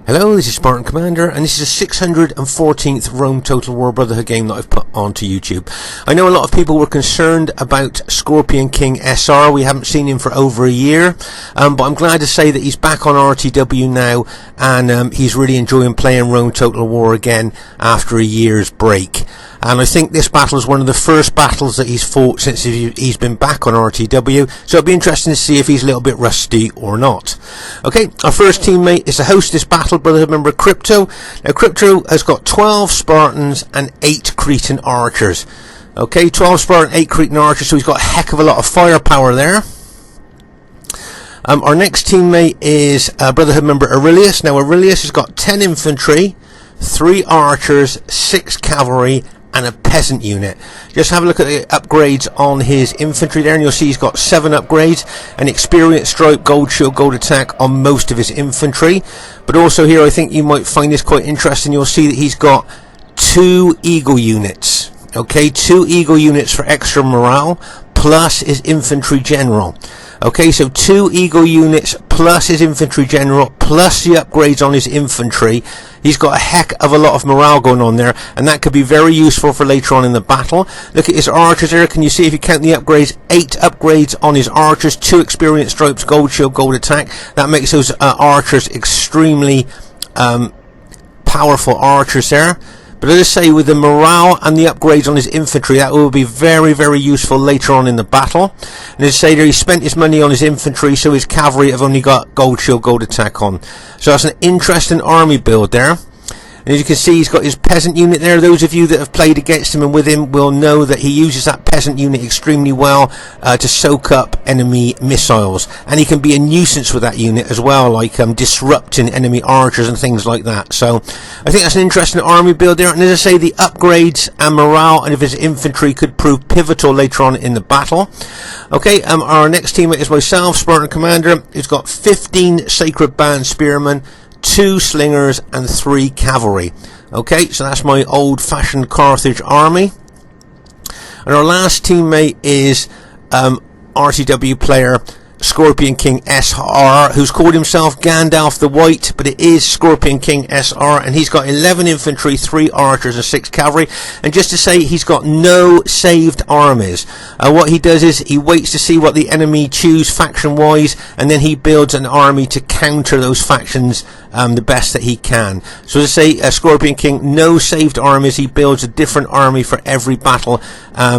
Hello, this is Spartan Commander, and this is the 614th Rome Total War Brotherhood game that I've put onto YouTube. I know a lot of people were concerned about Scorpionking SR. We haven't seen him for over a year, but I'm glad to say that he's back on RTW now, and he's really enjoying playing Rome Total War again after a year's break. And I think this battle is one of the first battles that he's fought since he's been back on RTW, so it'll be interesting to see if he's a little bit rusty or not. Okay, our first teammate is to host this battle, Brotherhood member Crypto. Now Crypto has got 12 Spartans and 8 Cretan archers. Okay, 12 Spartan, 8 Cretan archers, so he's got a heck of a lot of firepower there. Our next teammate is Brotherhood member Aurelius. Now Aurelius has got 10 infantry, 3 archers, 6 cavalry, and a peasant unit. Just have a look at the upgrades on his infantry there, and you'll see he's got 7 upgrades, an experience stripe, gold shield, gold attack on most of his infantry. But also here, I think you might find this quite interesting. You'll see that he's got 2 eagle units. Okay, 2 eagle units for extra morale, plus his infantry general. Okay, so 2 eagle units plus his infantry general plus the upgrades on his infantry. He's got a heck of a lot of morale going on there, and that could be very useful for later on in the battle. Look at his archers there. Can you see, if you count the upgrades, 8 upgrades on his archers, 2 experience stripes, gold shield, gold attack. That makes those archers extremely powerful archers there. But as I say, with the morale and the upgrades on his infantry, that will be very, very useful later on in the battle. And as I say there, he spent his money on his infantry, so his cavalry have only got gold shield, gold attack on. So that's an interesting army build there. And as you can see, he's got his peasant unit there. Those of you that have played against him and with him will know that he uses that peasant unit extremely well to soak up enemy missiles. And he can be a nuisance with that unit as well, like disrupting enemy archers and things like that. So I think that's an interesting army build there. And as I say, the upgrades and morale of his infantry could prove pivotal later on in the battle. Okay, our next teammate is myself, Spartan Commander. He's got 15 Sacred Band Spearmen, 2 slingers and 3 cavalry. Okay, so that's my old-fashioned Carthage army. And our last teammate is RTW player Scorpionking SR, who's called himself Gandalf the White, but it is Scorpionking SR, and he's got 11 infantry, 3 archers and 6 cavalry. And just to say, he's got no saved armies. What he does is he waits to see what the enemy choose faction wise, and then he builds an army to counter those factions the best that he can. So as I say, Scorpionking, no saved armies. He builds a different army for every battle,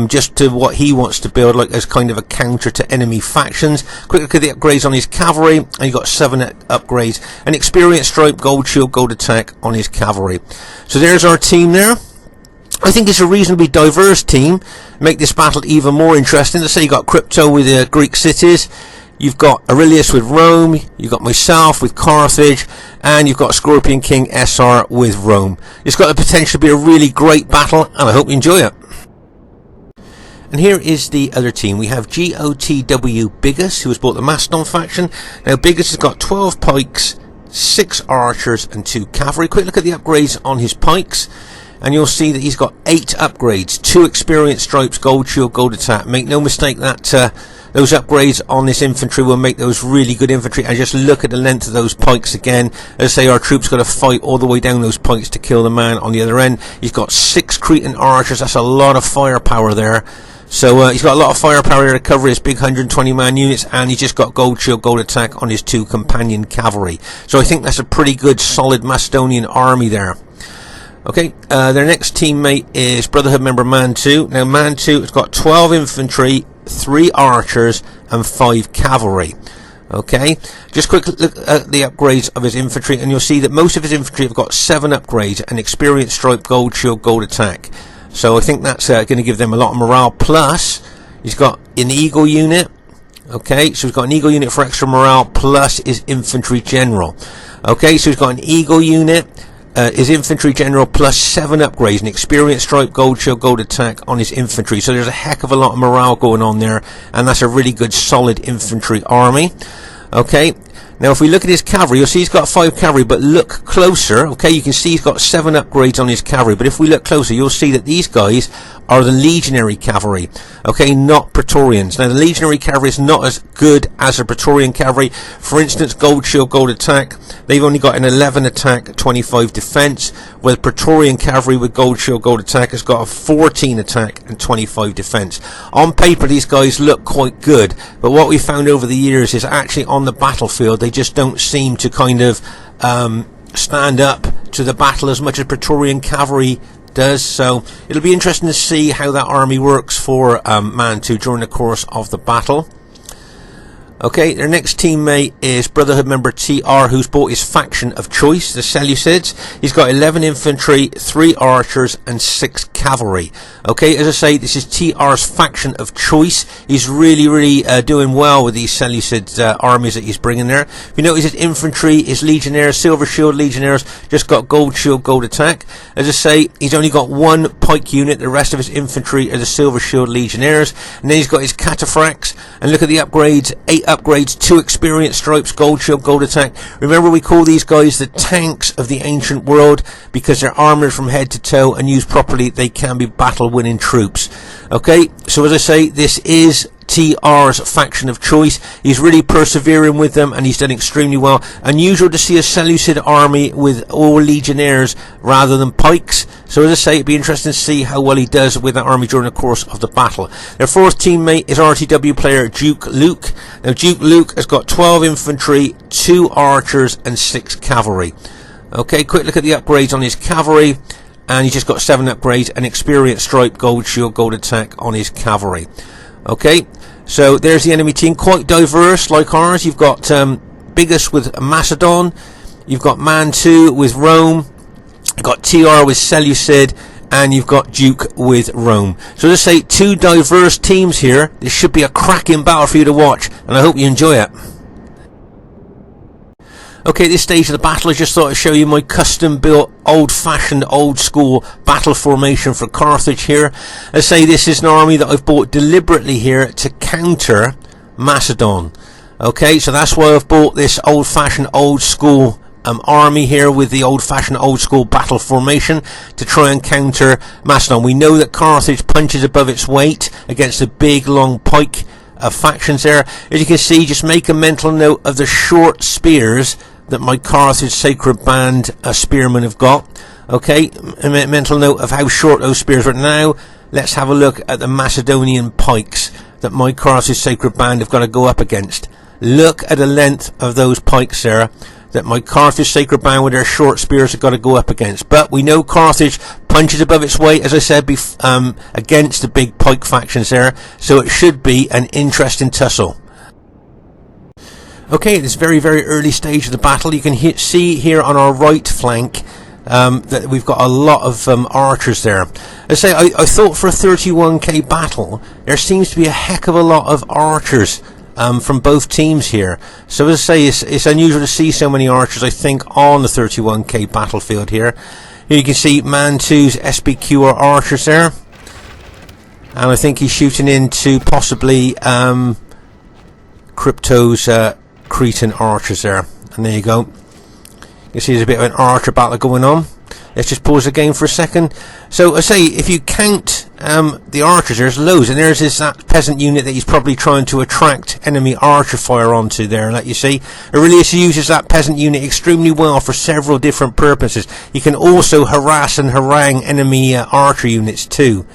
just to what he wants to build, like as kind of a counter to enemy factions. Quick look at the upgrades on his cavalry, and he got 7 upgrades. An experience stripe, gold shield, gold attack on his cavalry. So there's our team there. I think it's a reasonably diverse team. Make this battle even more interesting. Let's say you got Crypto with Greek Cities. You've got Aurelius with Rome, you've got myself with Carthage, and you've got Scorpionking SR with Rome. It's got the potential to be a really great battle, and I hope you enjoy it. And here is the other team. We have GOTW Biggest, who has bought the Macedon faction. Now Biggest has got 12 pikes, 6 archers and 2 cavalry. Quick look at the upgrades on his pikes, and you'll see that he's got 8 upgrades, 2 experience stripes, gold shield, gold attack. Make no mistake that those upgrades on this infantry will make those really good infantry. And just look at the length of those pikes again. As I say, our troops got to fight all the way down those pikes to kill the man on the other end. He's got 6 Cretan archers. That's a lot of firepower there. So he's got a lot of firepower there to cover his big 120-man units, and he's just got gold shield, gold attack on his 2 companion cavalry. So I think that's a pretty good, solid Macedonian army there. Okay, their next teammate is Brotherhood member Man 2. Now Man 2 has got 12 infantry, 3 archers and 5 cavalry. Okay, just quick look at the upgrades of his infantry, and you'll see that most of his infantry have got 7 upgrades, an experience stripe, gold shield, gold attack. So I think that's going to give them a lot of morale. Plus, he's got an eagle unit. Okay, so he's got an eagle unit for extra morale, plus his infantry general. Okay, so he's got an eagle unit, his infantry general, plus 7 upgrades, an experience stripe, gold shield, gold attack on his infantry. So there's a heck of a lot of morale going on there, and that's a really good solid infantry army. Okay, Now if we look at his cavalry, you'll see he's got 5 cavalry, but look closer, okay, you can see he's got 7 upgrades on his cavalry, but if we look closer, you'll see that these guys are the Legionary Cavalry, okay, not Praetorians. Now the Legionary Cavalry is not as good as the Praetorian Cavalry. For instance, gold shield, gold attack, they've only got an 11 attack, 25 defense, where the Praetorian Cavalry with gold shield, gold attack has got a 14 attack and 25 defense. On paper these guys look quite good, but what we found over the years is actually on the battlefield they just don't seem to kind of stand up to the battle as much as Praetorian Cavalry does. So it'll be interesting to see how that army works for Man 2 during the course of the battle. Okay, their next teammate is Brotherhood member TR, who's bought his faction of choice, the Seleucids. He's got 11 infantry, 3 archers and 6 cavalry. Okay, as I say, this is TR's faction of choice. He's really doing well with these Seleucid armies that he's bringing there. If you notice, his infantry, his legionnaires, silver shield legionnaires, just got gold shield, gold attack. As I say, he's only got 1 pike unit. The rest of his infantry are the silver shield legionnaires. And then he's got his cataphracts. And look at the upgrades, 8 upgrades, 2 experience stripes, gold shield, gold attack. Remember, we call these guys the tanks of the ancient world because they're armored from head to toe, and used properly they can be battle winning troops. Okay, so as I say, this is TR's faction of choice. He's really persevering with them and he's done extremely well. Unusual to see a Seleucid army with all legionnaires rather than pikes. So as I say, it'd be interesting to see how well he does with that army during the course of the battle. Their 4th teammate is RTW player Duke Luke. Now Duke Luke has got 12 infantry, 2 archers and 6 cavalry. Okay, quick look at the upgrades on his cavalry, and he's just got 7 upgrades, an experience stripe, gold shield, gold attack on his cavalry. Okay, so there's the enemy team, quite diverse like ours. You've got Biggest with Macedon, you've got Man 2 with Rome, you've got TR with Seleucid, and you've got Duke with Rome. So let's say 2 diverse teams here. This should be a cracking battle for you to watch, and I hope you enjoy it. Okay, at this stage of the battle, I just thought I'd show you my custom-built, old-fashioned, old-school battle formation for Carthage here. I say this is an army that I've bought deliberately here to counter Macedon. Okay, so that's why I've bought this old-fashioned, old-school army here with the old-fashioned, old-school battle formation to try and counter Macedon. We know that Carthage punches above its weight against the big, long pike factions there. As you can see, just make a mental note of the short spears that my Carthage Sacred Band spearmen have got. Okay, a mental note of how short those spears are. Now let's have a look at the Macedonian pikes that my Carthage Sacred Band have got to go up against. Look at the length of those pikes there that my Carthage Sacred Band with their short spears have got to go up against. But we know Carthage punches above its weight, as I said, against the big pike factions there, so it should be an interesting tussle. Okay, at this very early stage of the battle, you can see here on our right flank that we've got a lot of archers there. I say, I thought for a 31k battle there seems to be a heck of a lot of archers from both teams here. So as I say, it's unusual to see so many archers, I think, on the 31k battlefield here. Here you can see Man 2's SBQ archers there, and I think he's shooting into possibly Crypto's Cretan archers there. And there you go. You can see there's a bit of an archer battle going on. Let's just pause the game for a second. So I say, if you count the archers, there's loads, and there's that peasant unit that he's probably trying to attract enemy archer fire onto there. Like you see, Aurelius uses that peasant unit extremely well for several different purposes. He can also harass and harangue enemy archer units too.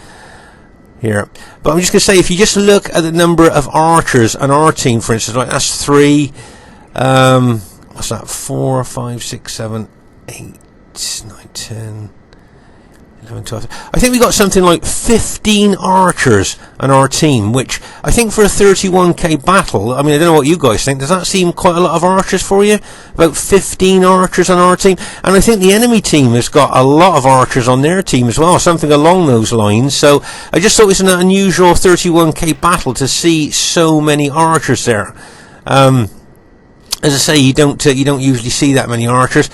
Here, but I'm just going to say, if you just look at the number of archers on our team, for instance, like that's 3, what's that, 4, 5, 6, 7, 8, 9, 10, 11, 12. I think we got something like 15 archers on our team, which I think for a 31k battle, I mean, I don't know what you guys think, does that seem quite a lot of archers for you? About 15 archers on our team, and I think the enemy team has got a lot of archers on their team as well, something along those lines. So I just thought it was an unusual 31k battle to see so many archers there. As I say, you don't usually see that many archers.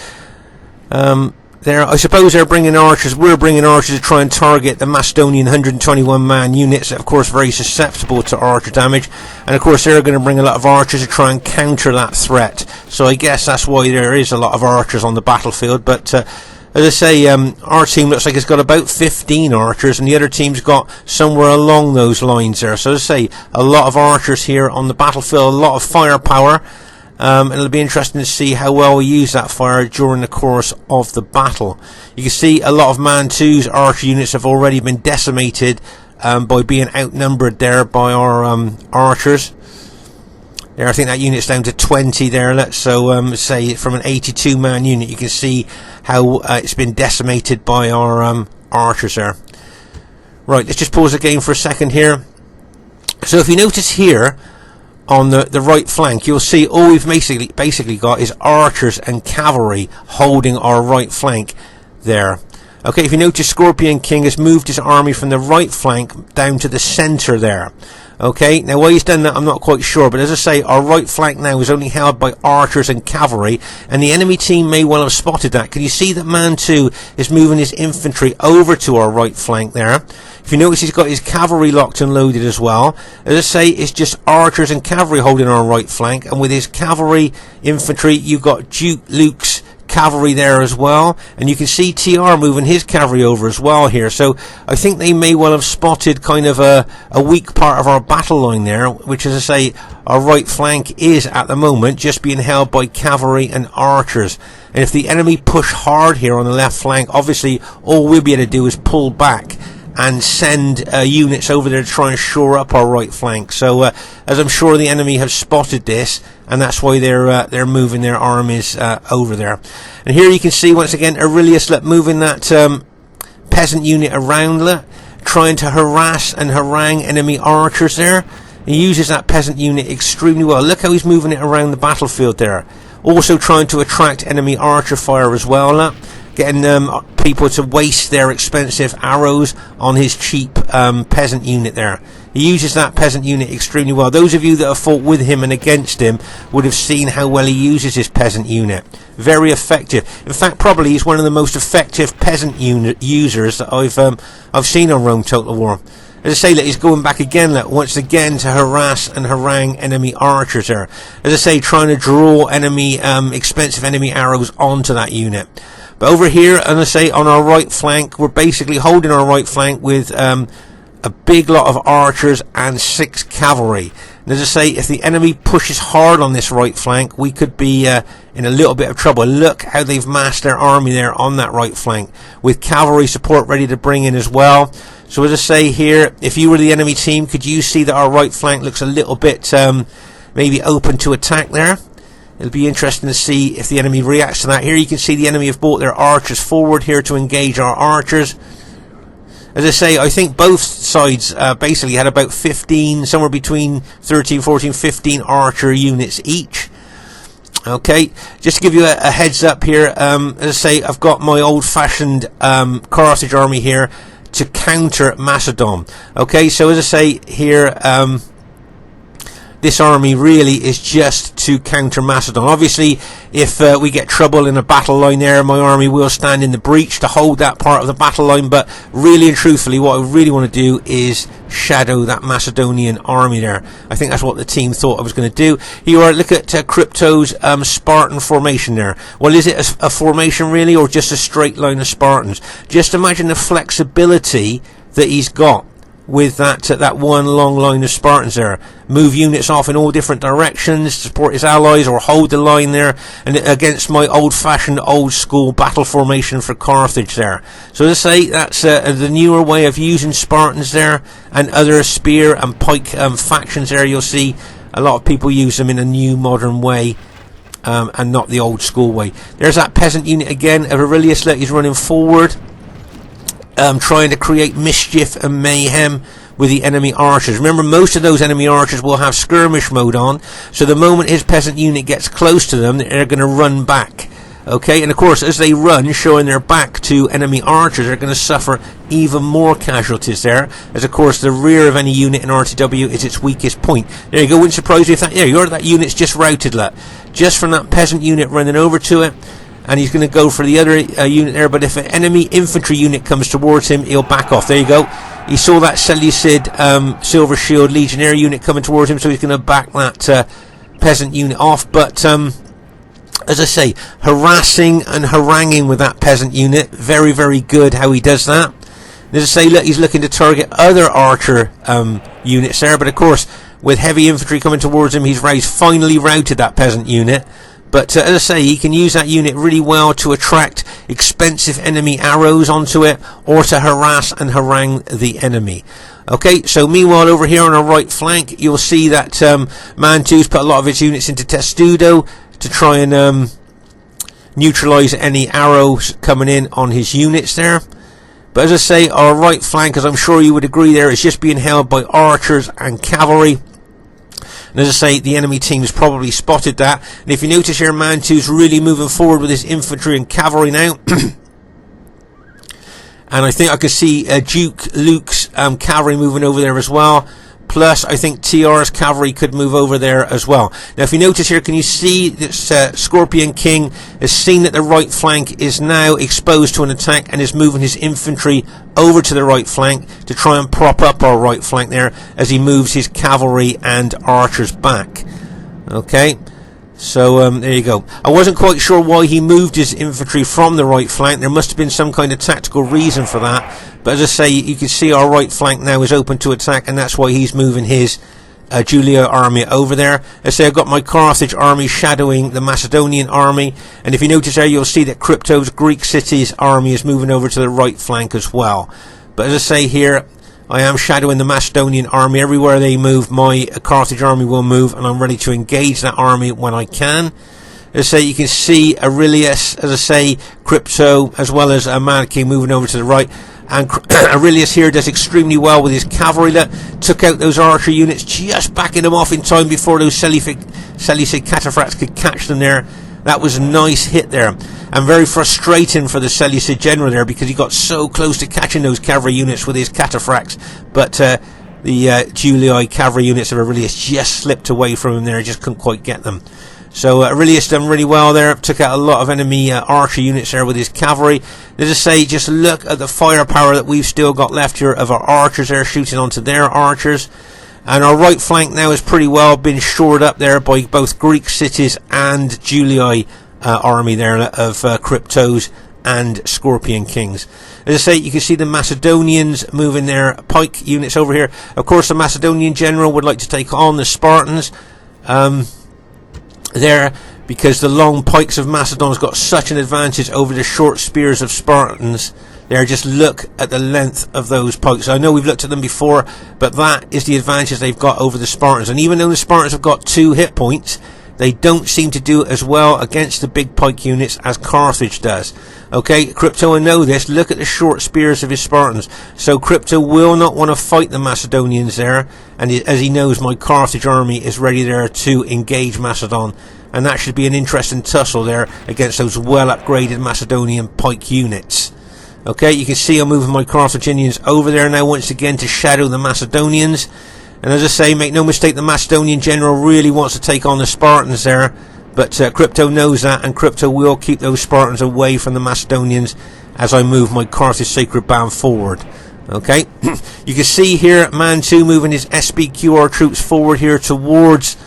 there. I suppose they're bringing archers. We're bringing archers to try and target the Macedonian 121-man units that, of course, are very susceptible to archer damage. And, of course, they're going to bring a lot of archers to try and counter that threat. So I guess that's why there is a lot of archers on the battlefield. But as I say, our team looks like it's got about 15 archers, and the other team's got somewhere along those lines there. So as I say, a lot of archers here on the battlefield, a lot of firepower. And it'll be interesting to see how well we use that fire during the course of the battle. You can see a lot of Man 2's archer units have already been decimated by being outnumbered there by our archers. There, I think that unit's down to 20 there. Let's say from an 82-man unit, you can see how it's been decimated by our archers there. Right, let's just pause the game for a second here. So if you notice here, on the right flank, you'll see all we've basically got is archers and cavalry holding our right flank there. Okay, if you notice, Scorpion King has moved his army from the right flank down to the centre there. Okay, now why he's done that I'm not quite sure, but as I say, our right flank now is only held by archers and cavalry, and the enemy team may well have spotted that. Can you see that Man 2 is moving his infantry over to our right flank there? If you notice, he's got his cavalry locked and loaded as well. As I say, it's just archers and cavalry holding our right flank, and with his cavalry infantry, you've got Duke Luke's cavalry there as well, and you can see TR moving his cavalry over as well here. So I think they may well have spotted kind of a weak part of our battle line there, which, as I say, our right flank is at the moment just being held by cavalry and archers. And if the enemy push hard here on the left flank, obviously all we'll be able to do is pull back and send units over there to try and shore up our right flank. So as I'm sure the enemy have spotted this, and that's why they're moving their armies over there. And here you can see once again Aurelius moving that peasant unit around, trying to harass and harangue enemy archers there. He uses that peasant unit extremely well. Look how he's moving it around the battlefield there. Also trying to attract enemy archer fire as well. Getting people to waste their expensive arrows on his cheap peasant unit there. He uses that peasant unit extremely well. Those of you that have fought with him and against him would have seen how well he uses his peasant unit. Very effective. In fact, probably he's one of the most effective peasant unit users that I've seen on Rome Total War. As I say, that he's going back again, once again, to harass and harangue enemy archers there. As I say, trying to draw enemy expensive enemy arrows onto that unit. But over here, as I say, on our right flank, we're basically holding our right flank with a big lot of archers and 6 cavalry. And as I say, if the enemy pushes hard on this right flank, we could be in a little bit of trouble. Look how they've massed their army there on that right flank, with cavalry support ready to bring in as well. So as I say here, if you were the enemy team, could you see that our right flank looks a little bit maybe open to attack there? It'll be interesting to see if the enemy reacts to that. Here you can see the enemy have brought their archers forward here to engage our archers. As I say, I think both sides basically had about 15, somewhere between 13, 14, 15 archer units each. Okay, just to give you a heads up here, as I say, I've got my old-fashioned Carthage army here to counter Macedon. Okay, so as I say here, this army really is just to counter Macedon. Obviously, if we get trouble in a battle line there, my army will stand in the breach to hold that part of the battle line. But really and truthfully, what I really want to do is shadow that Macedonian army there. I think that's what the team thought I was going to do. Here are, look at Crypto's Spartan Formation there. Well, is it a formation really, or just a straight line of Spartans? Just imagine the flexibility that he's got with that one long line of Spartans there. Move units off in all different directions, support his allies, or hold the line there, and against my old-fashioned, old-school battle formation for Carthage there. So as I say, that's the newer way of using Spartans there, and other spear and pike factions there. You'll see a lot of people use them in a new modern way, and not the old-school way. There's that peasant unit again of Aurelius. He's running forward, trying to create mischief and mayhem with the enemy archers. Remember, most of those enemy archers will have skirmish mode on, so the moment his peasant unit gets close to them, they're going to run back. Okay, and of course, as they run, showing their back to enemy archers, they're going to suffer even more casualties there, as of course the rear of any unit in RTW is its weakest point. There you go. Wouldn't surprise you if that unit's just routed, just from that peasant unit running over to it. and he's going to go for the other unit there, but if an enemy infantry unit comes towards him, he'll back off. There you go. He saw that Seleucid Silver Shield Legionary unit coming towards him, so he's going to back that peasant unit off. But as I say, harassing and haranguing with that peasant unit, very, very good how he does that. And as I say, look, he's looking to target other archer units there, but of course, with heavy infantry coming towards him, he's finally routed that peasant unit. But as I say, he can use that unit really well to attract expensive enemy arrows onto it, or to harass and harangue the enemy. Okay, so meanwhile over here on our right flank, you'll see that Man 2's put a lot of his units into Testudo to try and neutralise any arrows coming in on his units there. But as I say, our right flank, as I'm sure you would agree there, is just being held by archers and cavalry. And as I say, the enemy team's probably spotted that. And if you notice here, Man 2's really moving forward with his infantry and cavalry now. And I think I can see Duke Luke's cavalry moving over there as well. Plus, I think TR's cavalry could move over there as well. Now, if you notice here, can you see that Scorpion King has seen that the right flank is now exposed to an attack and is moving his infantry over to the right flank to try and prop up our right flank there as he moves his cavalry and archers back. Okay, so there you go. I wasn't quite sure why he moved his infantry from the right flank. There must have been some kind of tactical reason for that. But as I say, you can see our right flank now is open to attack, and that's why he's moving his Julio army over there. As I say, I've got my Carthage army shadowing the Macedonian army, and if you notice there, you'll see that Crypto's Greek Cities army is moving over to the right flank as well. But as I say here, I am shadowing the Macedonian army. Everywhere they move, my Carthage army will move, and I'm ready to engage that army when I can. As I say, you can see Aurelius, as I say, Crypto, as well as Mad King moving over to the right. And Aurelius here does extremely well with his cavalry that took out those archer units, just backing them off in time before those Seleucid cataphracts could catch them there. That was a nice hit there, and very frustrating for the Seleucid general there, because he got so close to catching those cavalry units with his cataphracts, but the Julii cavalry units of Aurelius just slipped away from him there, just couldn't quite get them. So Aurelius done really well there, took out a lot of enemy archer units there with his cavalry. As I say, just look at the firepower that we've still got left here of our archers there shooting onto their archers. And our right flank now is pretty well been shored up there by both Greek cities and Julii army there of Cryptos and Scorpion Kings. As I say, you can see the Macedonians moving their pike units over here. Of course, the Macedonian general would like to take on the Spartans there, because the long pikes of Macedon's got such an advantage over the short spears of Spartans. There, just look at the length of those pikes. I know we've looked at them before, but that is the advantage they've got over the Spartans. And even though the Spartans have got 2 hit points, they don't seem to do as well against the big pike units as Carthage does. Okay, Crypto will know this. Look at the short spears of his Spartans. So Crypto will not want to fight the Macedonians there, and as he knows, my Carthage army is ready there to engage Macedon, and that should be an interesting tussle there against those well upgraded Macedonian pike units. Okay, you can see I'm moving my Carthaginians over there now once again to shadow the Macedonians. And as I say, make no mistake, the Macedonian general really wants to take on the Spartans there. But Crypto knows that, and Crypto will keep those Spartans away from the Macedonians as I move my Carthage Sacred Band forward. Okay, you can see here Man 2 moving his SBQR troops forward here towards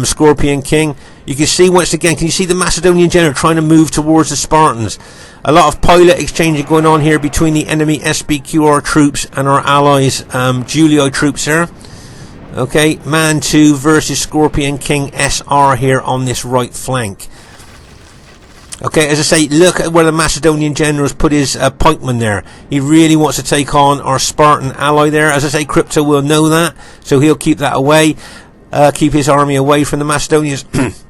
Scorpion King. You can see once again, can you see the Macedonian general trying to move towards the Spartans? A lot of pilot exchanging going on here between the enemy SBQR troops and our allies Julii troops here. Okay, Man 2 versus Scorpion King SR here on this right flank. Okay, as I say, look at where the Macedonian general's put his pikeman there. He really wants to take on our Spartan ally there. As I say, Crypto will know that, so he'll keep that away, keep his army away from the Macedonians. As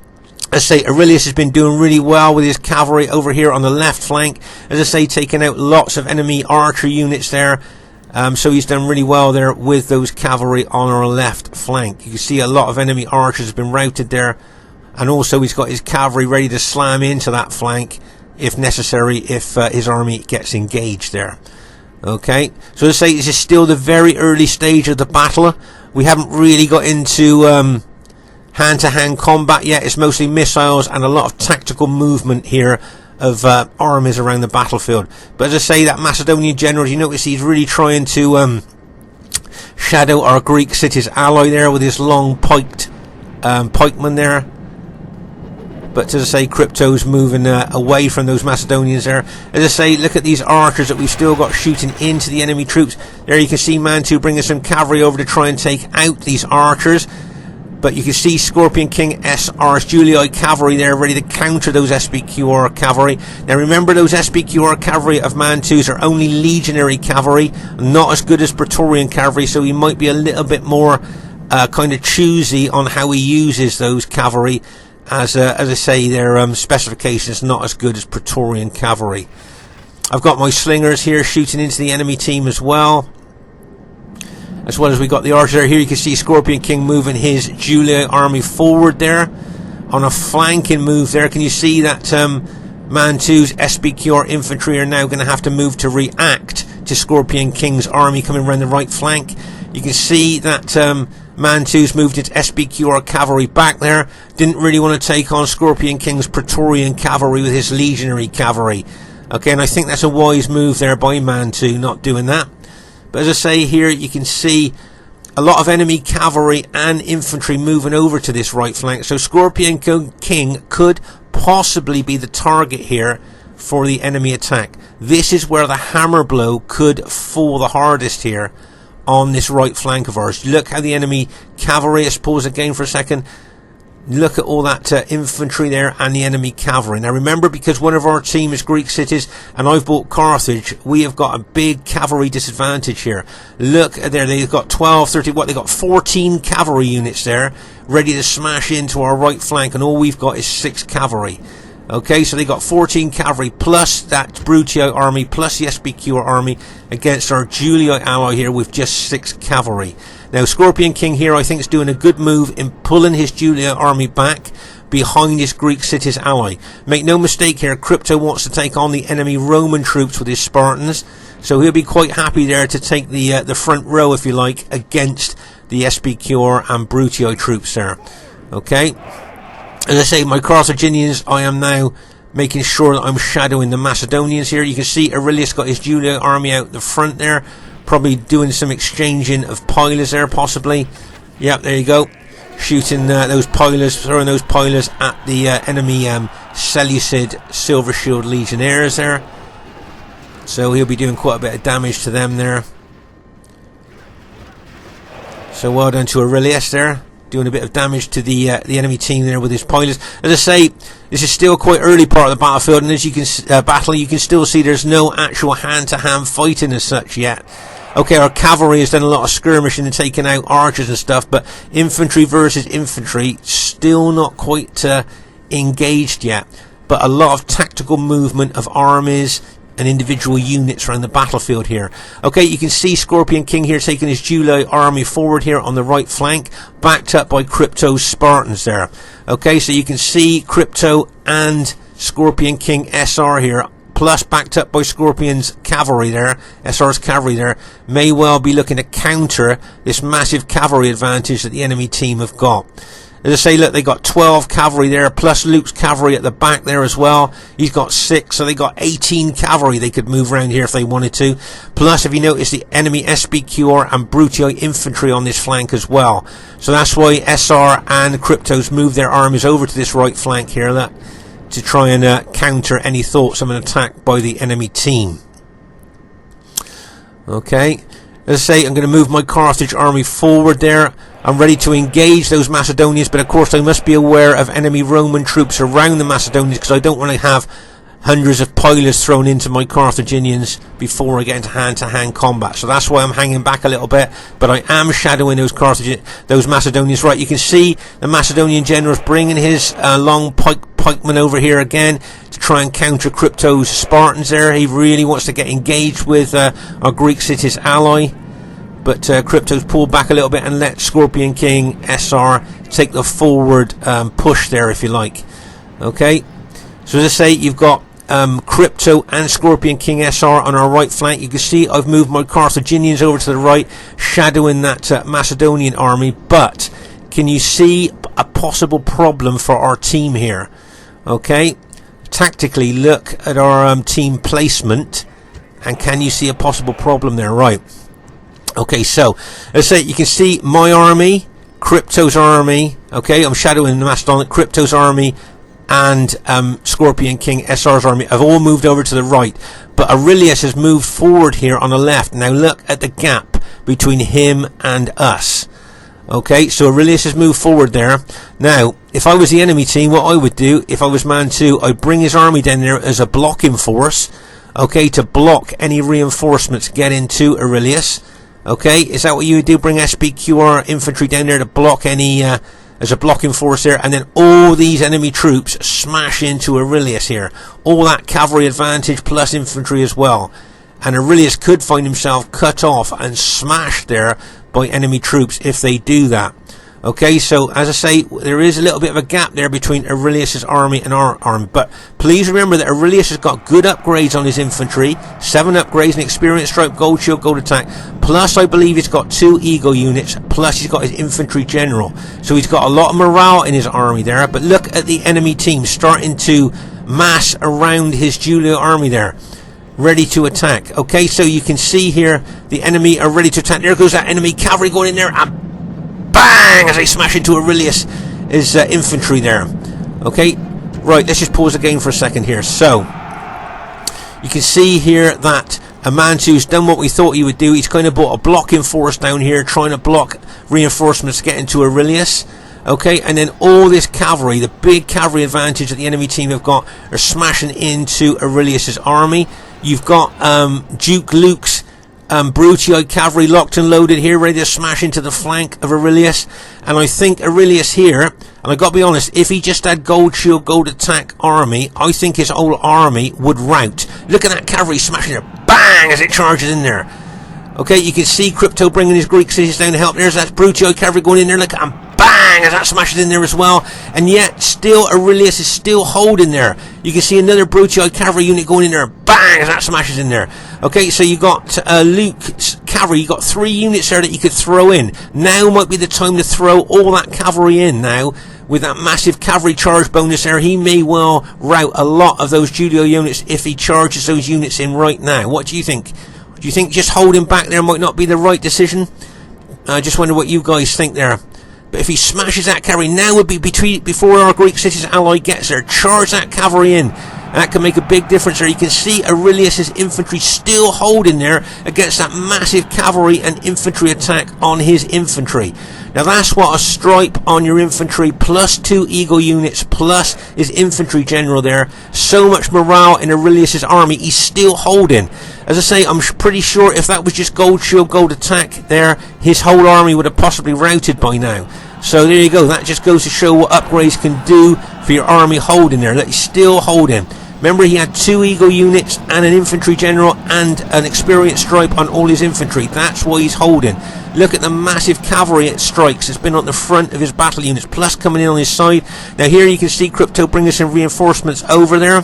I say, Aurelius has been doing really well with his cavalry over here on the left flank. As I say, taking out lots of enemy archer units there. So he's done really well there with those cavalry on our left flank. You can see a lot of enemy archers have been routed there. And also he's got his cavalry ready to slam into that flank if necessary, if his army gets engaged there. Okay, so as I say, this is still the very early stage of the battle. We haven't really got into hand-to-hand combat yet. It's mostly missiles and a lot of tactical movement here armies around the battlefield. But as I say, that Macedonian general, you notice he's really trying to shadow our Greek cities ally there with his long piked pikeman there. But as I say, Crypto's moving away from those Macedonians there. As I say, look at these archers that we've still got shooting into the enemy troops. There you can see Mantu bringing some cavalry over to try and take out these archers. But you can see Scorpion King SR's Julii cavalry there ready to counter those SBQR cavalry. Now remember, those SBQR cavalry of Mantu's are only legionary cavalry, not as good as Praetorian cavalry, so he might be a little bit more kind of choosy on how he uses those cavalry. As I say, their specifications not as good as Praetorian cavalry. I've got my slingers here shooting into the enemy team as well. As well as we got the archer here. You can see Scorpion King moving his Julii army forward there on a flanking move there. Can you see that Mantu's SBQR infantry are now going to have to move to react to Scorpion King's army coming around the right flank? You can see that Mantu's moved its SBQR cavalry back there. Didn't really want to take on Scorpion King's Praetorian cavalry with his legionary cavalry. Okay, and I think that's a wise move there by Mantu, not doing that. But as I say here, you can see a lot of enemy cavalry and infantry moving over to this right flank. So Scorpion King could possibly be the target here for the enemy attack. This is where the hammer blow could fall the hardest here on this right flank of ours. Look how the enemy cavalry, let's pause again for a second. Look at all that infantry there and the enemy cavalry. Now remember, because one of our team is Greek cities and I've bought Carthage, we have got a big cavalry disadvantage here. Look there, they've got 12, 13, what, they've got 14 cavalry units there ready to smash into our right flank, and all we've got is 6 cavalry. Okay, so they got 14 cavalry plus that Bruttii army plus the SBQR army against our Julii ally here with just 6 cavalry. Now Scorpion King here, I think, is doing a good move in pulling his Julii army back behind his Greek cities ally. Make no mistake here, Crypto wants to take on the enemy Roman troops with his Spartans, so he'll be quite happy there to take the front row, if you like, against the SBQR and Bruttii troops there. Okay. As I say, my Carthaginians, I am now making sure that I'm shadowing the Macedonians here. You can see Aurelius got his Julii army out the front there, probably doing some exchanging of pilers there, possibly. Yep, there you go. Shooting those pilers, throwing those pilers at the enemy Seleucid Silver Shield Legionnaires there. So he'll be doing quite a bit of damage to them there. So well done to Aurelius there, doing a bit of damage to the enemy team there with his pilers. As I say, this is still quite early part of the battlefield, and as you can you can still see there's no actual hand-to-hand fighting as such yet. Okay, our cavalry has done a lot of skirmishing and taking out archers and stuff, but infantry versus infantry still not quite engaged yet. But a lot of tactical movement of armies and individual units around the battlefield here. Okay, you can see Scorpion King here taking his Julii army forward here on the right flank, backed up by Crypto's Spartans there. Okay, so you can see Crypto and Scorpion King SR here, plus backed up by Scorpion's cavalry there, SR's cavalry there, may well be looking to counter this massive cavalry advantage that the enemy team have got. As I say, look, they got 12 cavalry there, plus Luke's cavalry at the back there as well. He's got 6, so they got 18 cavalry they could move around here if they wanted to. Plus, if you notice, the enemy SBQR and Bruttii infantry on this flank as well. So that's why SR and Cryptos moved their armies over to this right flank here, look, to try and counter any thoughts of an attack by the enemy team. Okay, as I say, I'm going to move my Carthage army forward there. I'm ready to engage those Macedonians, but of course I must be aware of enemy Roman troops around the Macedonians, because I don't want to have hundreds of pilers thrown into my Carthaginians before I get into hand-to-hand combat. So that's why I'm hanging back a little bit, but I am shadowing those Macedonians. Right, you can see the Macedonian general's bringing his long pikeman over here again to try and counter Crypto's Spartans there. He really wants to get engaged with our Greek cities ally. But Crypto's pulled back a little bit and let Scorpion King SR take the forward push there, if you like. Okay, so as I say, you've got Crypto and Scorpion King SR on our right flank. You can see I've moved my Carthaginians over to the right, shadowing that Macedonian army. But can you see a possible problem for our team here? Okay, tactically look at our team placement, and can you see a possible problem there? Right. Okay, so let's say you can see my army, Crypto's army. Okay, I'm shadowing the Macedon, Crypto's army, and Scorpion King SR's army have all moved over to the right, but Aurelius has moved forward here on the left. Now look at the gap between him and us. Okay, so Aurelius has moved forward there. Now, if I was the enemy team, what I would do, if I was man 2, I'd bring his army down there as a blocking force, okay, to block any reinforcements getting to Aurelius. Okay, is that what you would do? Bring SPQR infantry down there to block any, as a blocking force there, and then all these enemy troops smash into Aurelius here. All that cavalry advantage plus infantry as well. And Aurelius could find himself cut off and smashed there by enemy troops if they do that. Okay, so as I say, there is a little bit of a gap there between Aurelius's army and our army. But please remember that Aurelius has got good upgrades on his infantry. 7 upgrades, an experience stripe, gold shield, gold attack. Plus, I believe he's got 2 eagle units. Plus, he's got his infantry general. So he's got a lot of morale in his army there. But look at the enemy team starting to mass around his Julio army there, ready to attack. Okay, so you can see here the enemy are ready to attack. There goes that enemy cavalry going in there, and bang, as they smash into Aurelius' infantry there. Okay, right, let's just pause the game for a second here. So you can see here that a man 2's done what we thought he would do. He's kind of brought a blocking force down here, trying to block reinforcements getting to Aurelius. Okay, and then all this cavalry, the big cavalry advantage that the enemy team have got, are smashing into Aurelius's army. You've got Duke Luke's Brutii cavalry locked and loaded here, ready to smash into the flank of Aurelius. And I think Aurelius here, and I've got to be honest, if he just had gold shield, gold attack army, I think his whole army would rout. Look at that cavalry smashing there, bang, as it charges in there. Okay, you can see Crypto bringing his Greek cities down to help. There's that Brutii cavalry going in there, look, and bang, as that smashes in there as well. And yet, still, Aurelius is still holding there. You can see another Brutii cavalry unit going in there, bang, as that smashes in there. Okay, so you got Luke's cavalry. You got 3 units there that you could throw in. Now might be the time to throw all that cavalry in now. With that massive cavalry charge bonus there, he may well rout a lot of those Julio units if he charges those units in right now. What do you think? Do you think just holding back there might not be the right decision? I just wonder what you guys think there. But if he smashes that cavalry, now would be before our Greek cities ally gets there. Charge that cavalry in. That can make a big difference there. You can see Aurelius's infantry still holding there against that massive cavalry and infantry attack on his infantry. Now that's what a stripe on your infantry plus 2 eagle units plus his infantry general there. So much morale in Aurelius's army. He's still holding. As I say, I'm pretty sure if that was just gold shield, gold attack there, his whole army would have possibly routed by now. So there you go. That just goes to show what upgrades can do for your army holding there. That he's still holding. Remember, he had 2 eagle units and an infantry general and an experience stripe on all his infantry. That's why he's holding. Look at the massive cavalry it strikes. It's been on the front of his battle units, plus coming in on his side. Now here you can see Crypto bringing some reinforcements over there.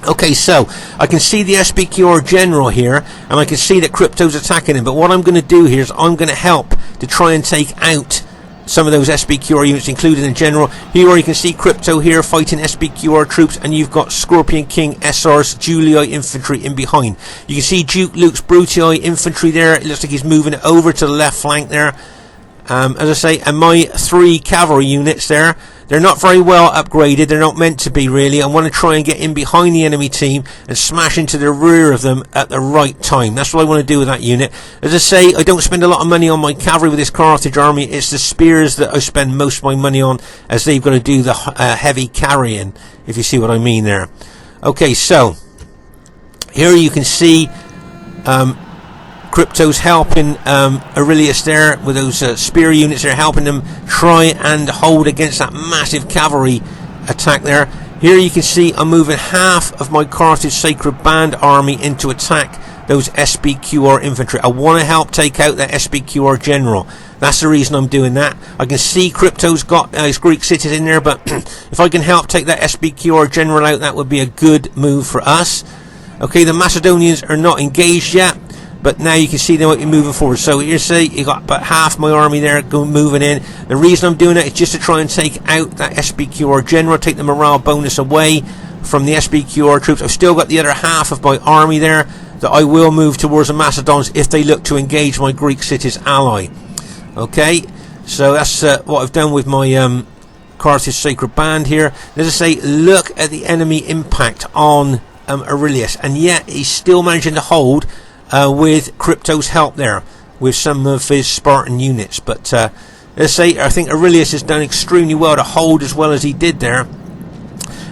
Okay, so I can see the SPQR general here, and I can see that Crypto's attacking him. But what I'm going to do here is I'm going to help to try and take out some of those SPQR units, including the general. Here you can see Crypto here fighting SPQR troops, and you've got Scorpion King SR's Julii infantry in behind. You can see Duke Luke's Brutii infantry there. It looks like he's moving over to the left flank there. As I say, and my 3 cavalry units there, they're not very well upgraded. They're not meant to be, really. I want to try and get in behind the enemy team and smash into the rear of them at the right time. That's what I want to do with that unit. As I say, I don't spend a lot of money on my cavalry with this Carthage army. It's the spears that I spend most of my money on, as they've got to do the heavy carrying, if you see what I mean there. Okay, so here you can see Crypto's helping Aurelius there with those spear units. They're helping them try and hold against that massive cavalry attack there. Here you can see I'm moving half of my Carthage Sacred Band army into attack those SPQR infantry. I want to help take out that SPQR general. That's the reason I'm doing that. I can see Crypto's got his Greek cities in there, but if I can help take that SPQR general out, that would be a good move for us. Okay, the Macedonians are not engaged yet, but now you can see they might be moving forward. So you see, you got about half my army there moving in. The reason I'm doing that is just to try and take out that SPQR general, take the morale bonus away from the SBQR troops. I've still got the other half of my army there that I will move towards the Macedons if they look to engage my Greek cities ally. Okay, so that's what I've done with my Carthage Sacred Band here. As I say, look at the enemy impact on Aurelius, and yet he's still managing to hold with Crypto's help there with some of his Spartan units. But as I say, I think Aurelius has done extremely well to hold as well as he did there.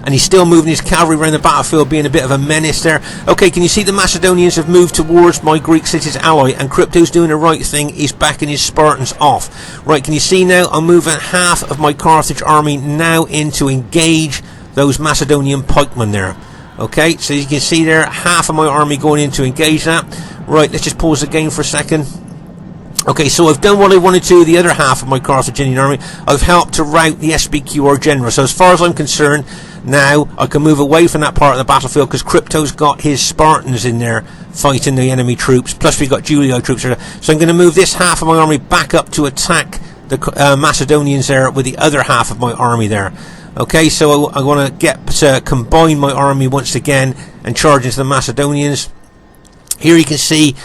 And he's still moving his cavalry around the battlefield, being a bit of a menace there. Okay, can you see the Macedonians have moved towards my Greek cities ally, and Crypto's doing the right thing. He's backing his Spartans off. Right, can you see now I'm moving half of my Carthage army now in to engage those Macedonian pikemen there. Okay, so you can see there, half of my army going in to engage that. Right, let's just pause the game for a second. Okay, so I've done what I wanted to the other half of my Carthaginian army. I've helped to rout the SBQR general. So as far as I'm concerned, now I can move away from that part of the battlefield because Crypto's got his Spartans in there fighting the enemy troops. Plus we've got Julio troops there. So I'm going to move this half of my army back up to attack the Macedonians there with the other half of my army there. Okay, so I want to get to combine my army once again and charge into the Macedonians. Here you can see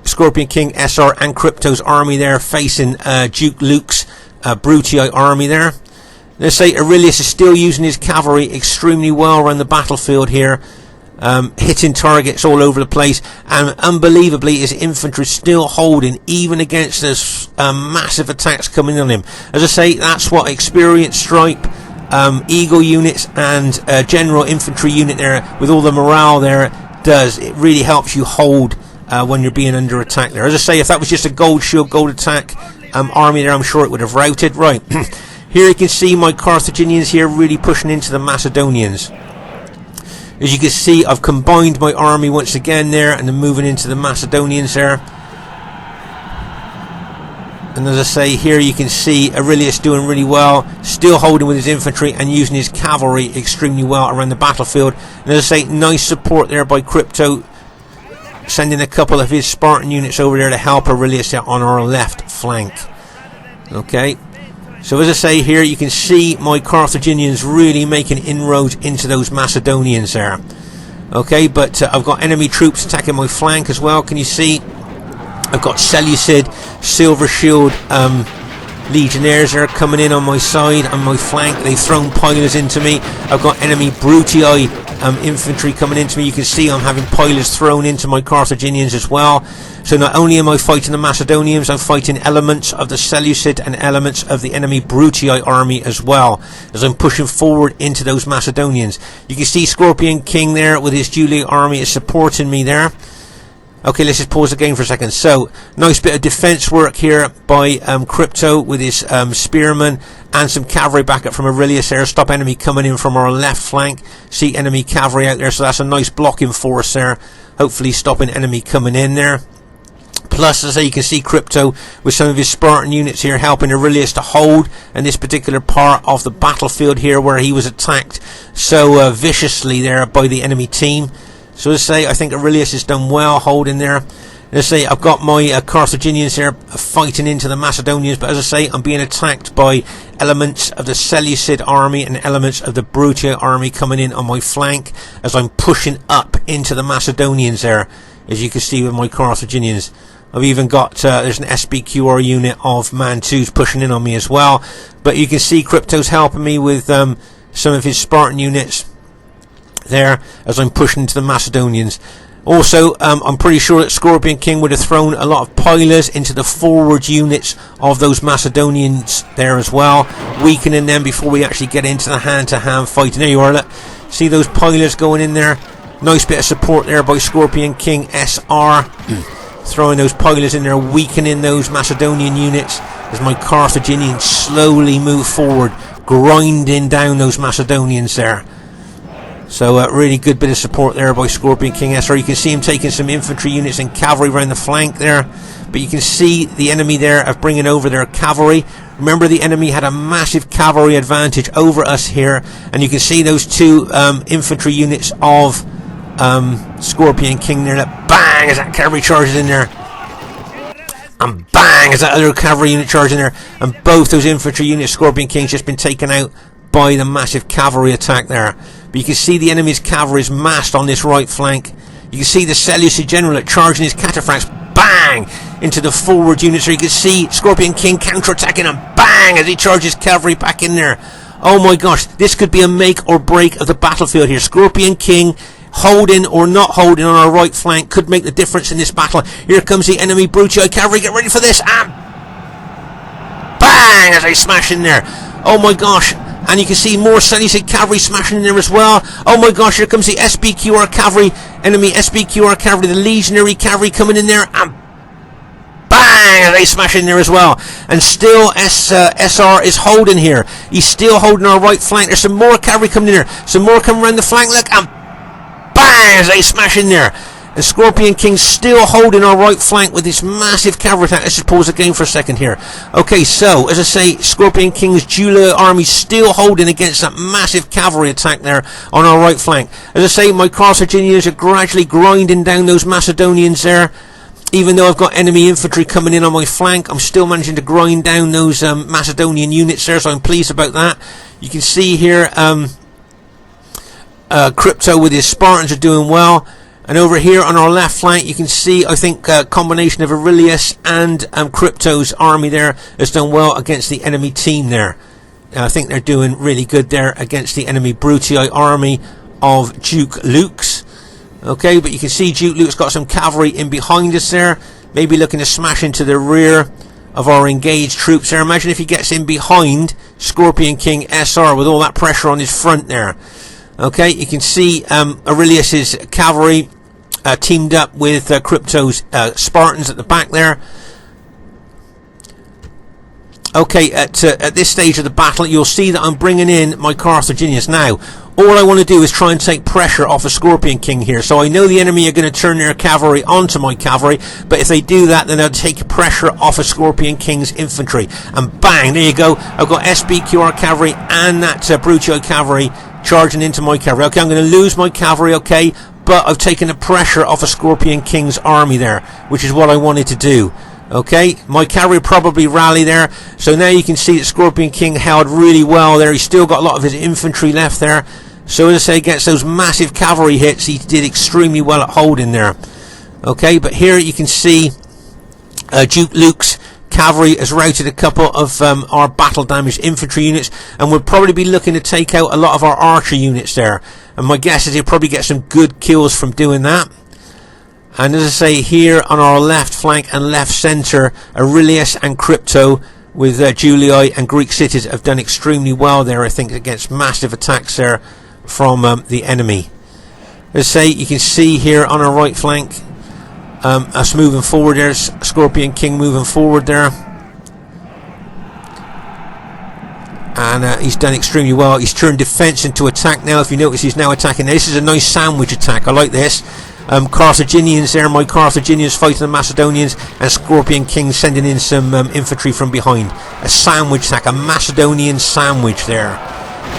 Scorpionking SR and Crypto's army there facing Duke Luke's Brutii army there. Let's say Aurelius is still using his cavalry extremely well around the battlefield here, hitting targets all over the place, and unbelievably his infantry still holding even against those massive attacks coming on him. As I say, that's what experienced Stripe, Eagle units and general infantry unit there with all the morale there does. It really helps you hold when you're being under attack there. As I say, if that was just a gold shield, gold attack army there, I'm sure it would have routed. Right, here you can see my Carthaginians here really pushing into the Macedonians. As you can see, I've combined my army once again there and then moving into the Macedonians there. And as I say, here you can see Aurelius doing really well, still holding with his infantry and using his cavalry extremely well around the battlefield. And as I say, nice support there by Crypto, sending a couple of his Spartan units over there to help Aurelius out on our left flank. Okay, so as I say, here you can see my Carthaginians really making inroads into those Macedonians there. Okay, but I've got enemy troops attacking my flank as well. Can you see? I've got Seleucid, Silver Shield Legionnaires there coming in on my side, on my flank. They've thrown pilers into me. I've got enemy Brutii infantry coming into me. You can see I'm having pilers thrown into my Carthaginians as well. So not only am I fighting the Macedonians, I'm fighting elements of the Seleucid and elements of the enemy Brutii army as well, as I'm pushing forward into those Macedonians. You can see Scorpion King there with his Julio army is supporting me there. Okay, let's just pause the game for a second. So, nice bit of defense work here by Crypto with his spearmen and some cavalry backup from Aurelius there. Stop enemy coming in from our left flank. See enemy cavalry out there, so that's a nice blocking force there. Hopefully stopping enemy coming in there. Plus, as you can see, Crypto with some of his Spartan units here helping Aurelius to hold in this particular part of the battlefield here where he was attacked so viciously there by the enemy team. So as I say, I think Aurelius has done well holding there. As I say, I've got my Carthaginians here fighting into the Macedonians, but as I say, I'm being attacked by elements of the Seleucid army and elements of the Brutii army coming in on my flank as I'm pushing up into the Macedonians there, as you can see with my Carthaginians. I've even got, there's an SBQR unit of Man-2s pushing in on me as well, but you can see Crypto's helping me with some of his Spartan units there as I'm pushing into the Macedonians. Also, I'm pretty sure that Scorpion King would have thrown a lot of pilers into the forward units of those Macedonians there as well, weakening them before we actually get into the hand-to-hand fighting. There you are, look. See those pilers going in there? Nice bit of support there by Scorpion King SR. Throwing those pilers in there, weakening those Macedonian units as my Carthaginians slowly move forward, grinding down those Macedonians there. So really good bit of support there by Scorpion King SR. You can see him taking some infantry units and cavalry around the flank there. But you can see the enemy there of bringing over their cavalry. Remember, the enemy had a massive cavalry advantage over us here. And you can see those two infantry units of Scorpion King there. That bang as that cavalry charges in there. And bang as that other cavalry unit charges in there. And both those infantry units, Scorpion King's just been taken out by the massive cavalry attack there. But you can see the enemy's cavalry is massed on this right flank. You can see the Seleucid general charging his cataphracts, bang, into the forward units. So you can see Scorpion King counter-attacking and bang as he charges cavalry back in there. Oh my gosh, this could be a make or break of the battlefield here. Scorpion King holding or not holding on our right flank could make the difference in this battle. Here comes the enemy Brutii cavalry. Get ready for this, and bang as they smash in there. Oh my gosh. And you can see more Seleucid cavalry smashing in there as well. Oh my gosh, here comes the SBQR cavalry, enemy SBQR cavalry, the Legionary Cavalry coming in there, and bang, they smash in there as well. And still SR is holding here. He's still holding our right flank. There's some more cavalry coming in there. Some more coming around the flank, look, and bang, as they smash in there. And Scorpion King still holding our right flank with this massive cavalry attack. Let's just pause the game for a second here. Okay, so, as I say, Scorpion King's Julii army still holding against that massive cavalry attack there on our right flank. As I say, my Carthaginians are gradually grinding down those Macedonians there. Even though I've got enemy infantry coming in on my flank, I'm still managing to grind down those Macedonian units there, so I'm pleased about that. You can see here, Crypto with his Spartans are doing well. And over here on our left flank, you can see, I think, a combination of Aurelius and Crypto's army there has done well against the enemy team there. I think they're doing really good there against the enemy Brutii army of Duke Luke's. Okay, but you can see Duke Luke's got some cavalry in behind us there, maybe looking to smash into the rear of our engaged troops there. Imagine if he gets in behind Scorpion King SR with all that pressure on his front there. Okay, you can see Aurelius's cavalry teamed up with Crypto's Spartans at the back there. Okay, at this stage of the battle, you'll see that I'm bringing in my Carthaginians. Now, all I want to do is try and take pressure off of Scorpion King here. So I know the enemy are going to turn their cavalry onto my cavalry, but if they do that, then they'll take pressure off of Scorpion King's infantry. And bang, there you go. I've got SBQR cavalry and that Brutii cavalry charging into my cavalry. Okay, I'm going to lose my cavalry, okay, but I've taken the pressure off of Scorpion King's army there, which is what I wanted to do. Okay, my cavalry probably rally there. So now you can see that Scorpion King held really well there. He's still got a lot of his infantry left there. So as I say, against those massive cavalry hits, he did extremely well at holding there. Okay, but here you can see Duke Luke's cavalry has routed a couple of our battle damaged infantry units, and we'll probably be looking to take out a lot of our archer units there. And my guess is he'll probably get some good kills from doing that. And as I say, here on our left flank and left centre, Aurelius and Crypto with Julii and Greek Cities have done extremely well there, I think, against massive attacks there from the enemy. As I say, you can see here on our right flank us moving forward. There's Scorpion King moving forward there. And he's done extremely well. He's turned defence into attack now. If you notice, he's now attacking. Now, this is a nice sandwich attack. I like this. Carthaginians there, my Carthaginians fighting the Macedonians, and Scorpion King sending in some infantry from behind. A sandwich attack, a Macedonian sandwich there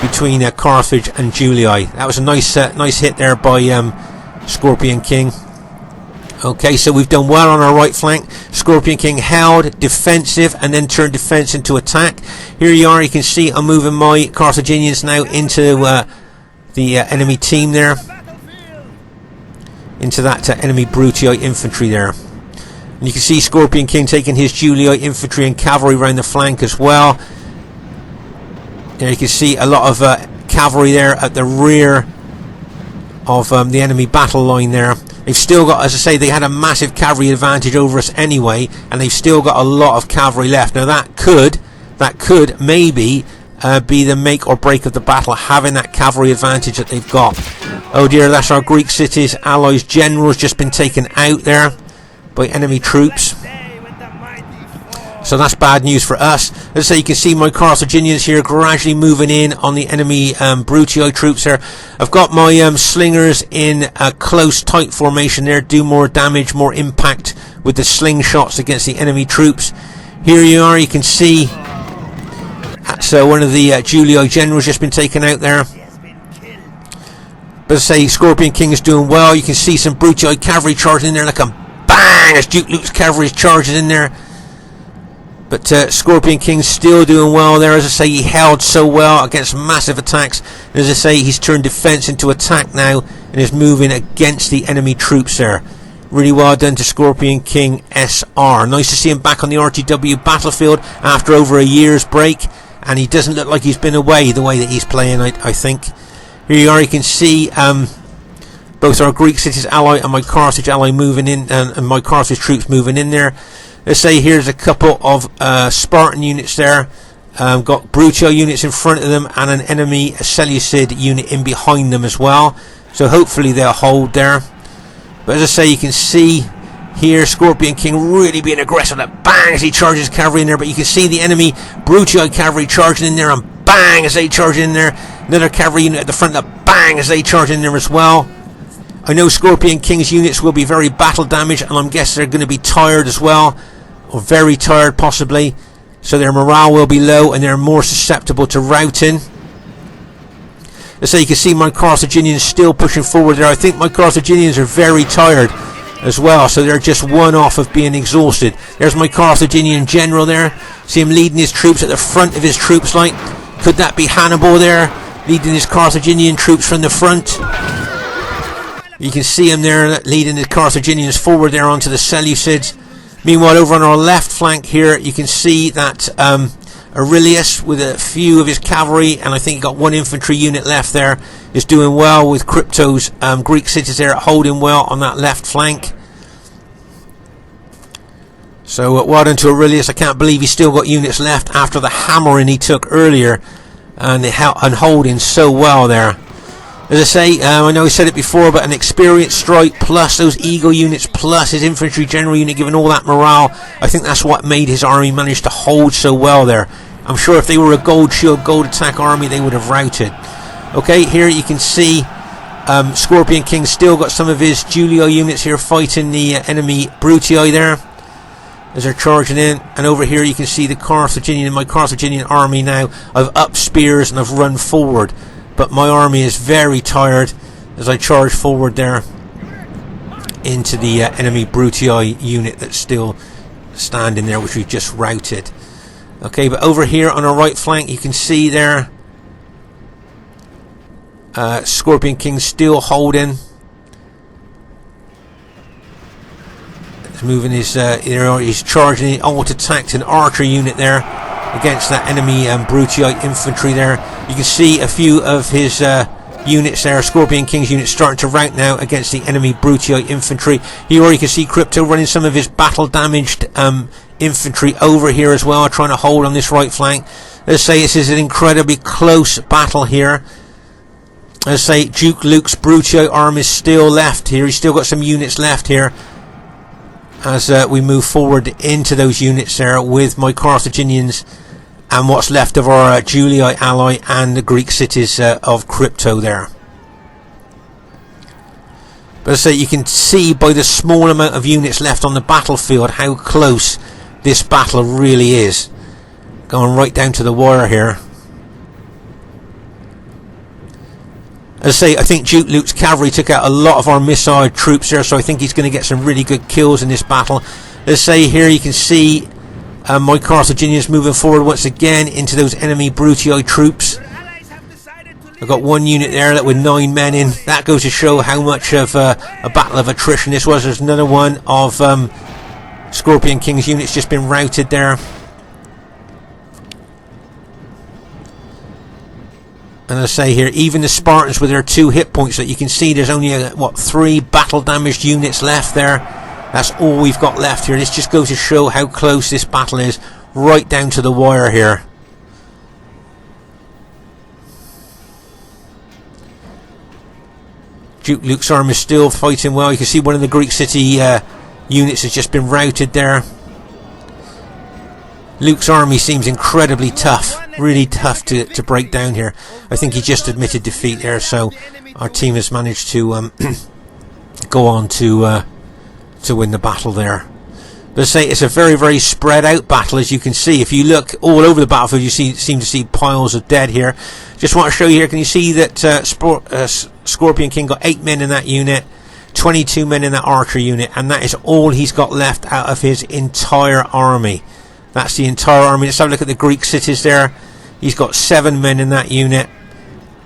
between Carthage and Julii. That was a nice hit there by Scorpion King. Okay, so we've done well on our right flank. Scorpion King held defensive and then turned defense into attack. Here you are, you can see I'm moving my Carthaginians now into the enemy team there. Into that enemy Brutii infantry there. And you can see Scorpion King taking his Julii infantry and cavalry around the flank as well. There you can see a lot of cavalry there at the rear of the enemy battle line there. They've still got, as I say, they had a massive cavalry advantage over us anyway, and they've still got a lot of cavalry left. Now that could maybe be the make or break of the battle, having that cavalry advantage that they've got. Oh dear, that's our Greek cities allies generals just been taken out there by enemy troops. So that's bad news for us. As I say, you can see my Carthaginians here gradually moving in on the enemy Brutii troops there. I've got my slingers in a close, tight formation there, do more damage, more impact with the slingshots against the enemy troops. Here you are, you can see so one of the Julii generals just been taken out there. But as I say, Scorpion King is doing well. You can see some Brutii cavalry charging in there like a bang as Duke Luke's cavalry is charging in there. But Scorpion King's still doing well there. As I say, he held so well against massive attacks. And as I say, he's turned defense into attack now and is moving against the enemy troops there. Really well done to Scorpion King SR. Nice to see him back on the RTW battlefield after over a year's break. And he doesn't look like he's been away the way that he's playing, I think. Here you are, you can see both our Greek Cities ally and my Carthage ally moving in, and my Carthage troops moving in there. Let's say here's a couple of Spartan units there. Got Brutii units in front of them and an enemy Seleucid unit in behind them as well. So hopefully they'll hold there. But as I say, you can see here Scorpion King really being aggressive. That bang as he charges cavalry in there. But you can see the enemy Brutii cavalry charging in there, and bang as they charge in there. Another cavalry unit at the front, that bang as they charge in there as well. I know Scorpion King's units will be very battle damaged, and I'm guessing they're going to be tired as well, or very tired possibly, so their morale will be low and they're more susceptible to routing. Let's say you can see my Carthaginians still pushing forward there. I think my Carthaginians are very tired as well, so they're just one off of being exhausted. There's my Carthaginian general there. See him leading his troops at the front of his troops line. Could that be Hannibal there, leading his Carthaginian troops from the front? You can see him there leading the Carthaginians forward there onto the Seleucids. Meanwhile, over on our left flank here, you can see that Aurelius, with a few of his cavalry, and I think he got one infantry unit left there, is doing well with Crypto's Greek cities there, holding well on that left flank. So well done to Aurelius. I can't believe he's still got units left after the hammering he took earlier, and holding so well there. As I say, I know I said it before, but an experienced strike plus those Eagle units plus his infantry general unit giving all that morale, I think that's what made his army manage to hold so well there. I'm sure if they were a gold shield, gold attack army, they would have routed. Okay, here you can see Scorpion King still got some of his Julio units here fighting the enemy Brutii there as they're charging in. And over here you can see the Carthaginian, my Carthaginian army now. I've upped spears and I've run forward. But my army is very tired as I charge forward there into the enemy Brutii unit that's still standing there, which we've just routed. Okay, but over here on our right flank you can see there Scorpion King still holding. He's moving his he's charging the alt-attacked an archer unit there against that enemy Brutii infantry there. You can see a few of his units there, Scorpion King's units, starting to rout now against the enemy Brutii infantry. Here you can see Crypto running some of his battle damaged infantry over here as well, trying to hold on this right flank. Let's say this is an incredibly close battle here. Let's say Duke Luke's Brutii arm is still left here. He's still got some units left here as we move forward into those units there with my Carthaginians and what's left of our Julii ally and the Greek cities of Crypto there. But as I say, you can see by the small amount of units left on the battlefield how close this battle really is. Going right down to the wire here. As I say, I think Duke Luke's cavalry took out a lot of our missile troops there, so I think he's going to get some really good kills in this battle. As I say, here you can see my Carthaginians moving forward once again into those enemy Brutii troops. I've got one unit there that with 9 men in. That goes to show how much of a battle of attrition this was. There's another one of Scorpion King's units just been routed there. And as I say here, even the Spartans with their 2 hit points that you can see, there's only 3 battle damaged units left there. That's all we've got left here. This just goes to show how close this battle is, right down to the wire here. Duke Luke's army is still fighting well. You can see one of the Greek city units has just been routed there. Luke's army seems incredibly tough, really tough to break down here. I think he just admitted defeat there, so our team has managed to go on to win the battle there. But I say it's a very, very spread out battle, as you can see. If you look all over the battlefield, you seem to see piles of dead here. Just want to show you here, can you see that Scorpion King got 8 men in that unit, 22 men in that archer unit, and that is all he's got left out of his entire army. That's the entire army. Let's have a look at the Greek cities there. He's got 7 men in that unit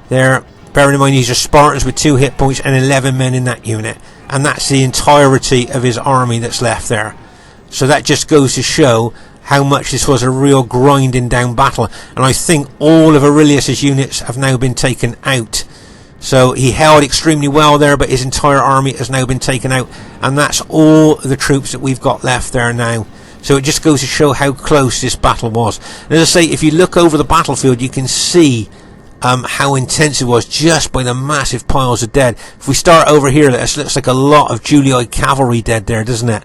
there. Bearing in mind these are Spartans with 2 hit points and 11 men in that unit. And that's the entirety of his army that's left there. So that just goes to show how much this was a real grinding down battle. And I think all of Aurelius's units have now been taken out. So he held extremely well there, but his entire army has now been taken out. And that's all the troops that we've got left there now. So it just goes to show how close this battle was. And as I say, if you look over the battlefield, you can see how intense it was just by the massive piles of dead. If we start over here, this looks like a lot of Legionary Cavalry dead there, doesn't it?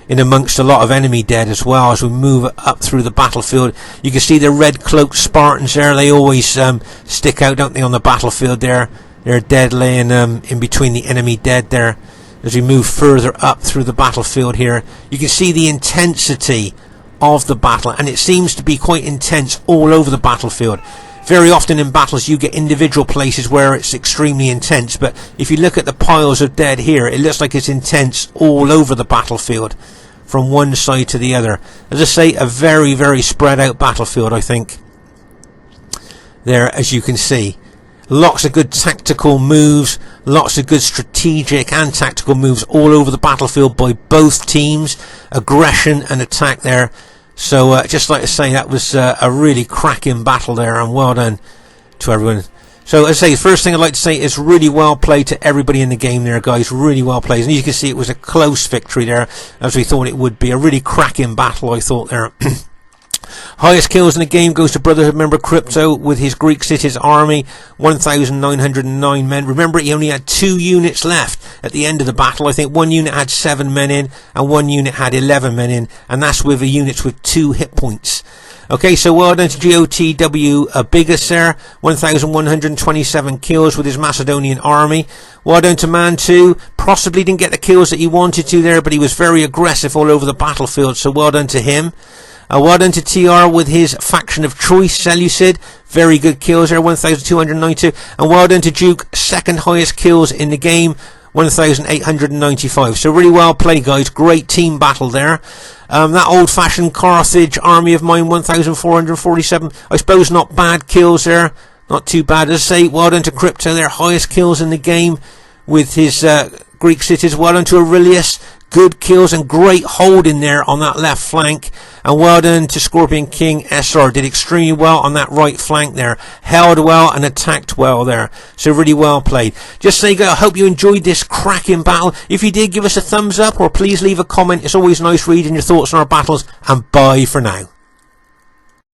In amongst a lot of enemy dead as well. As we move up through the battlefield, you can see the red cloaked Spartans there. They always stick out, don't they, on the battlefield there. They're dead laying in between the enemy dead there. As we move further up through the battlefield here, you can see the intensity of the battle, and it seems to be quite intense all over the battlefield. Very often in battles you get individual places where it's extremely intense, but if you look at the piles of dead here, it looks like it's intense all over the battlefield, from one side to the other. As I say, a very, very spread out battlefield, I think, there, as you can see. Lots of good tactical moves, lots of good strategic and tactical moves all over the battlefield by both teams. Aggression and attack there. So just like to say, that was a really cracking battle there, and well done to everyone. So as I say, the first thing I'd like to say is really well played to everybody in the game there, guys. Really well played. And you can see it was a close victory there, as we thought it would be. A really cracking battle, I thought, there. Highest kills in the game goes to Brotherhood member Crypto with his Greek Cities army, 1,909 men. Remember, he only had 2 units left at the end of the battle. I think one unit had 7 men in and one unit had 11 men in, and that's with the units with 2 hit points. Okay, so well done to GOTW Biggest there, 1,127 kills with his Macedonian army. Well done to Man 2, possibly didn't get the kills that he wanted to there, but he was very aggressive all over the battlefield, so well done to him. Well done to TR with his faction of choice, Seleucid. Very good kills there, 1,292. And well done to Duke, second highest kills in the game, 1,895. So really well played, guys. Great team battle there. That old-fashioned Carthage army of mine, 1,447. I suppose not bad kills there. Not too bad. As I say, well done to Crypto there. Highest kills in the game with his Greek cities. Well done to Aurelius. Good kills and great holding there on that left flank. And well done to Scorpionking SR. Did extremely well on that right flank there. Held well and attacked well there. So really well played. Just say, I hope you enjoyed this cracking battle. If you did, give us a thumbs up or please leave a comment. It's always nice reading your thoughts on our battles. And bye for now.